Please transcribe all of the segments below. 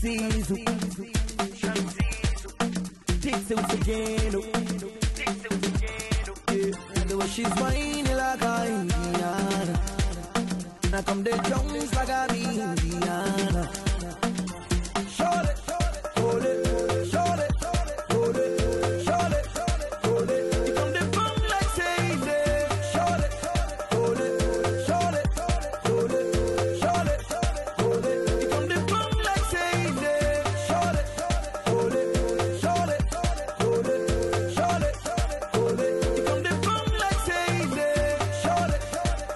Shamsizu. Takes it again. The way she's whining like a Indiana. I come the Jones like a Indiana. Hold it, hold it, hold it, hold it, hold it, hold it. You come the bum like saying it. Hold it, hold it, hold it, hold it, hold it, hold it. You come the bum like saying it. Hold it, hold it, hold it, hold it, hold it, hold it. You come the bum like saying it. Hold it,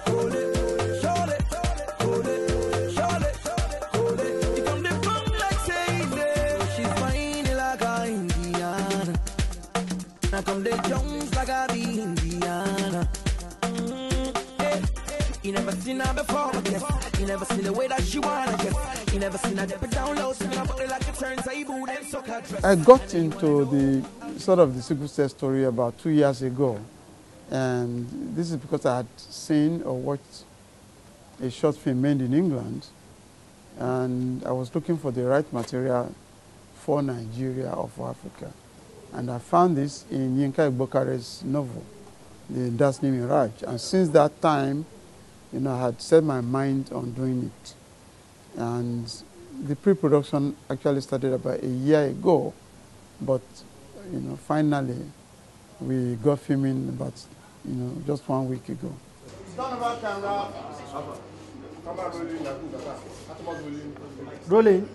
hold it, hold it, hold it, hold it, hold it. You come the bum like saying it. She's whining like a Indiana. I come the Jones like a Indiana. Hey. You never seen her before, I guess. You never seen the way that she wanna guess. You never seen her dip it down low, swing her body like a turntable, then suck her dress. I got into the sort of the Secret Set story about 2 years ago, and this is because I had seen or watched a short film made in England, and I was looking for the right material for Nigeria or for Africa. And I found this in Yinka Igbokare's novel, The Dazzling Mirage. And since that time, you know, I had set my mind on doing it. And the pre-production actually started about a year ago, but, you know, finally, we got filming about, you know, just 1 week ago. Rolling.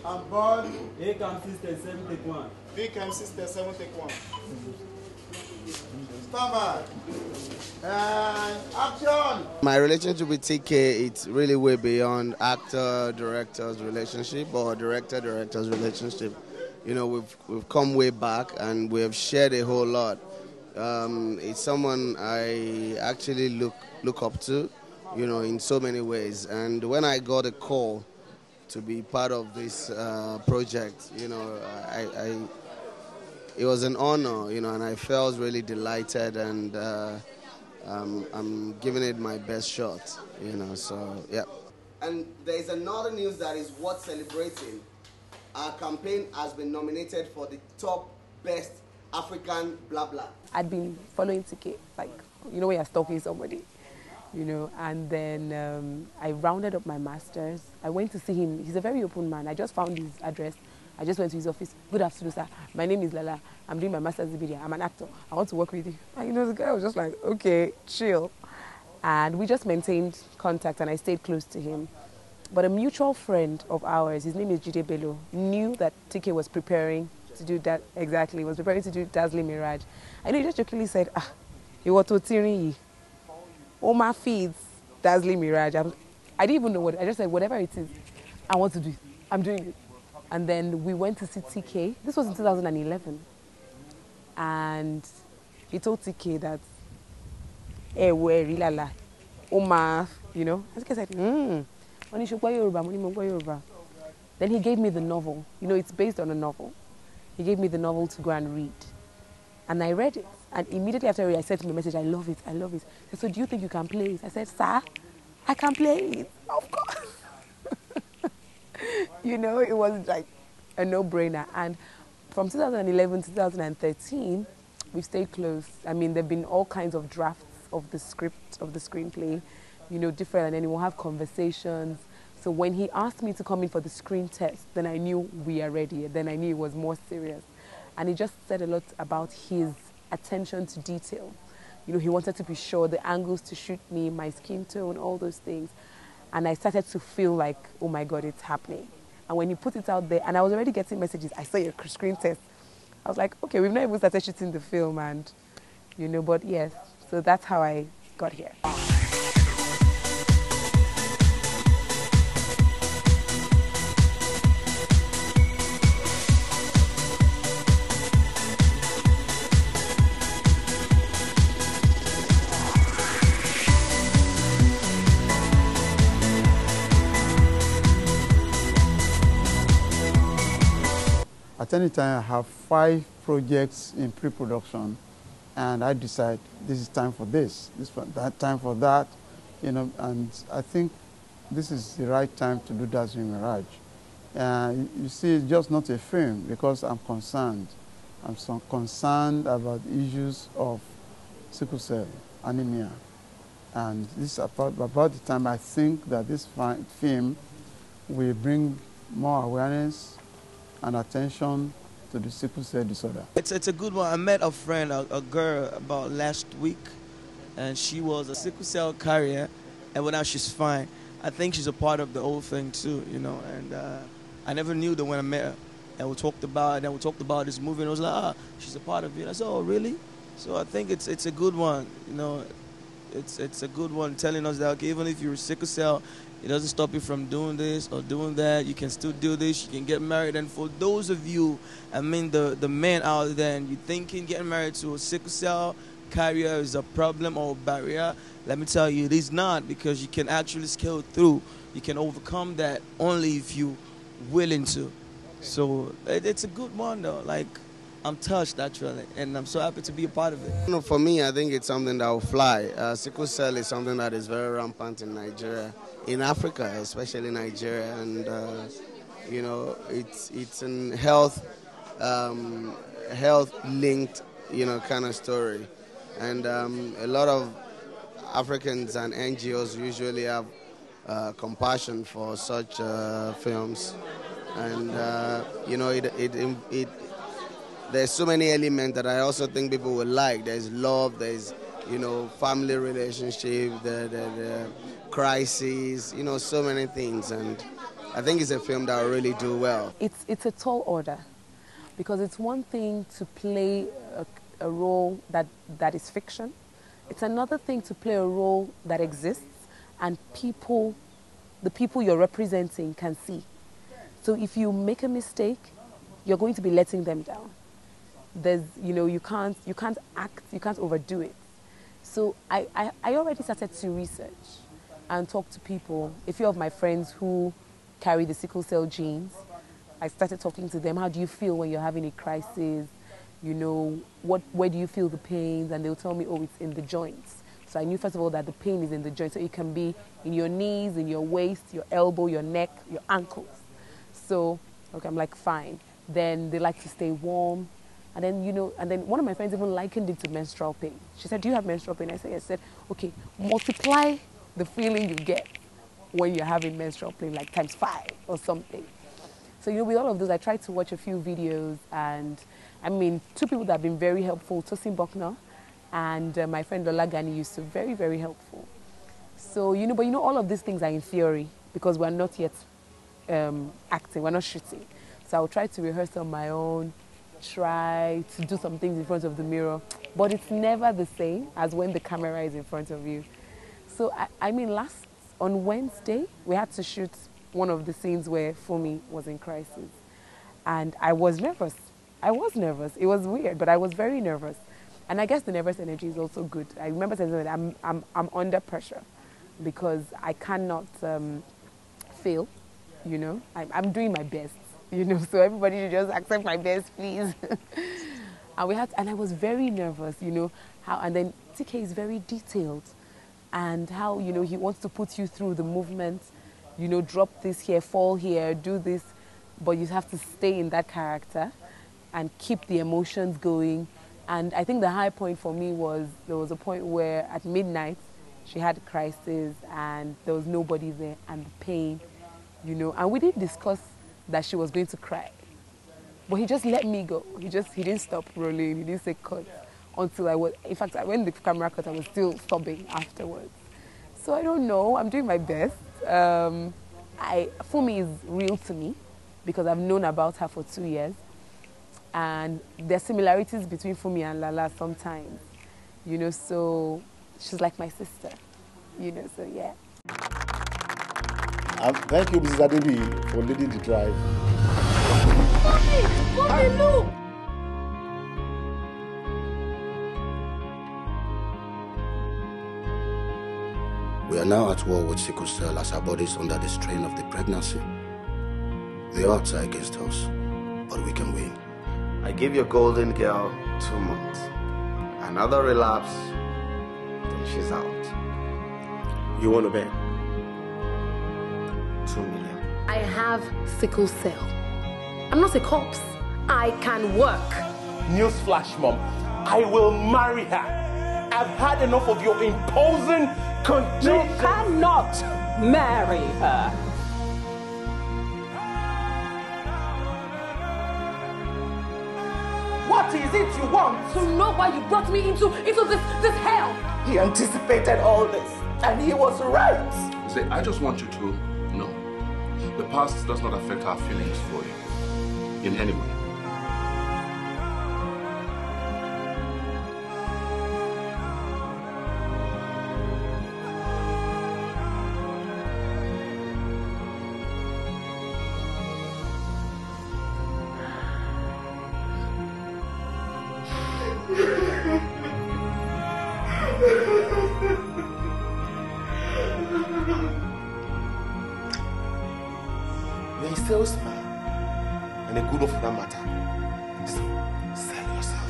And board. A cam system 7 take 1. B cam system 7 take 1. Stand by. And action. My relationship with TK, it's really way beyond actor-director's relationship or director-director's relationship. You know, we've come way back and we have shared a whole lot. It's someone I actually look up to, you know, in so many ways. And when I got a call to be part of this project, you know, it was an honor, you know, and I felt really delighted, and I'm giving it my best shot, you know, so, yeah. And there is another news that is worth celebrating. Our campaign has been nominated for the top best African blah blah. I'd been following TK, like, you know, when you're stalking somebody, you know, and then I rounded up my master's. I went to see him. He's a very open man. I just found his address. I just went to his office. Good afternoon, sir. My name is Lala. I'm doing my master's in media. I'm an actor. I want to work with you. And, you know, the guy was just like, okay, chill. And we just maintained contact, and I stayed close to him. But a mutual friend of ours, his name is Jide Bello, knew that TK was preparing to do that, exactly, was preparing to do Dazzling Mirage. I know he just jokingly said, you want to tiri all my feeds, Dazzling Mirage. I didn't even know what, I just said, whatever it is, I want to do it. I'm doing it. And then we went to see TK. This was in 2011. And he told TK that, hey, where Lala, Oma, you know. And TK said, Then he gave me the novel. You know, it's based on a novel. He gave me the novel to go and read. And I read it. And immediately after I read, I sent him a message, I love it, I love it. He said, so do you think you can play it? I said, sir, I can play it. Of course. You know, it was like a no-brainer. And from 2011 to 2013, we've stayed close. I mean, there have been all kinds of drafts of the script, of the screenplay, you know, different, and then we'll have conversations. So when he asked me to come in for the screen test, then I knew we are ready. Then I knew it was more serious. And he just said a lot about his attention to detail. You know, he wanted to be sure the angles to shoot me, my skin tone, all those things. And I started to feel like, oh my God, it's happening. And when he put it out there, and I was already getting messages, I saw your screen test. I was like, okay, we've not even started shooting the film, and, you know, but yes. So that's how I got here. At any time, I have 5 projects in pre-production, and I decide this is time for this that time for that, you know, and I think this is the right time to do Dazzling Mirage. You see, it's just not a film because I'm concerned. I'm so concerned about issues of sickle cell anemia. And this is about the time I think that this film will bring more awareness and attention to the sickle cell disorder. It's a good one. I met a friend, a girl, about last week, and she was a sickle cell carrier, and now she's fine. I think she's a part of the whole thing too, you know. And I never knew that when I met her, and we talked about it, and we talked about this movie, and I was like, she's a part of it. I said, oh, really? So I think it's a good one, you know. It's a good one, telling us that, okay, even if you're sickle cell, it doesn't stop you from doing this or doing that. You can still do this. You can get married. And for those of you, I mean, the men out there, and you thinking getting married to a sickle cell carrier is a problem or a barrier, let me tell you, it is not, because you can actually scale through. You can overcome that only if you're willing to. So it's a good one, though. Like, I'm touched, actually, and I'm so happy to be a part of it. You know, for me, I think it's something that will fly. Sickle cell is something that is very rampant in Nigeria, in Africa, especially Nigeria, and you know, it's an health-linked, you know, kind of story, and a lot of Africans and NGOs usually have compassion for such films, and you know, there's so many elements that I also think people will like. There's love, there's, you know, family relationship, the crisis, you know, so many things. And I think it's a film that will really do well. It's a tall order, because it's one thing to play a role that is fiction. It's another thing to play a role that exists and the people you're representing can see. So if you make a mistake, you're going to be letting them down. There's, you know, you can't act, you can't overdo it. So I already started to research and talk to people. A few of my friends who carry the sickle cell genes, I started talking to them. How do you feel when you're having a crisis? You know, where do you feel the pains? And they'll tell me, oh, it's in the joints. So I knew, first of all, that the pain is in the joints. So it can be in your knees, in your waist, your elbow, your neck, your ankles. So, okay, I'm like, fine. Then they like to stay warm. And then, you know, and then one of my friends even likened it to menstrual pain. She said, do you have menstrual pain? I said, yes. I said, okay, multiply the feeling you get when you're having menstrual pain, like times 5 or something. So, you know, with all of those, I tried to watch a few videos, and I mean, 2 people that have been very helpful, Tosin Buckner and my friend Lola Gani Yusuf, very, very helpful. So, you know, but you know, all of these things are in theory because we're not yet acting, we're not shooting. So I'll try to rehearse on my own, try to do some things in front of the mirror, but it's never the same as when the camera is in front of you. So, I mean, on Wednesday, we had to shoot one of the scenes where Fumi was in crisis. And I was nervous. I was nervous. It was weird, but I was very nervous. And I guess the nervous energy is also good. I remember saying that I'm under pressure because I cannot fail, you know. I'm doing my best. You know, so everybody should just accept my best, please. And I was very nervous, you know, and then TK is very detailed, and how, you know, he wants to put you through the movement, you know, drop this here, fall here, do this, but you have to stay in that character and keep the emotions going. And I think the high point for me was, there was a point where at midnight, she had a crisis and there was nobody there, and the pain, you know, and we did discuss that she was going to cry. But he just let me go. He didn't stop rolling. He didn't say cut until in fact, when the camera cut, I was still sobbing afterwards. So I don't know. I'm doing my best. Fumi is real to me because I've known about her for 2 years. And there are similarities between Fumi and Lala sometimes. You know, so she's like my sister. You know, so yeah. Thank you, Mrs. Adebi, for leading the drive. Fumi, look! We are now at war with sickle cell as our bodies under the strain of the pregnancy. The odds are against us, but we can win. I give your golden girl 2 months. Another relapse, then she's out. You want to bet? 2 million. I have sickle cell. I'm not a corpse. I can work. Newsflash, Mom. I will marry her. I've had enough of your imposing conditions. You cannot marry her. What is it you want? To know why you brought me into this hell. He anticipated all this, and he was right. See, I just want you to know, the past does not affect our feelings for you in any way. You're a salesman, and a good one for that matter. Sell yourself.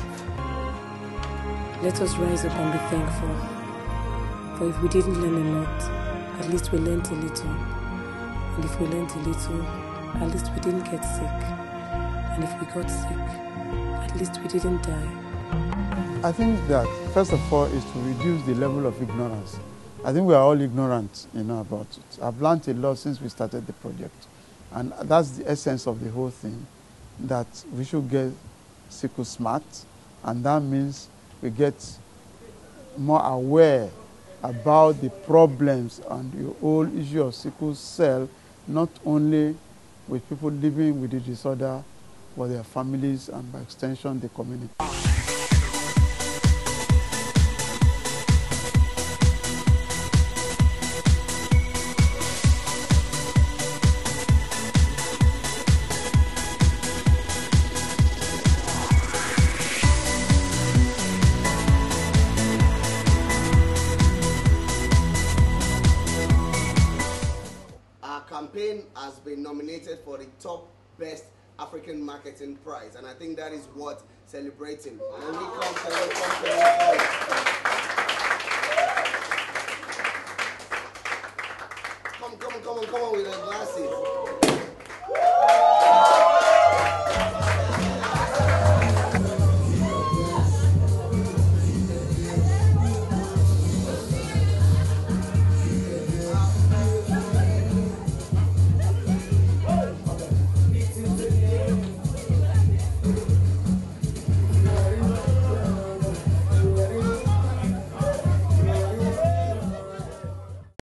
Let us rise up and be thankful. For if we didn't learn a lot, at least we learned a little. And if we learned a little, at least we didn't get sick. And if we got sick, at least we didn't die. I think that, first of all, is to reduce the level of ignorance. I think we are all ignorant, about it. I've learned a lot since we started the project. And that's the essence of the whole thing, that we should get sickle smart, and that means we get more aware about the problems and the whole issue of sickle cell, not only with people living with the disorder, but their families and by extension the community. Campaign has been nominated for the top best African marketing prize, and I think that is what celebrating. When we come,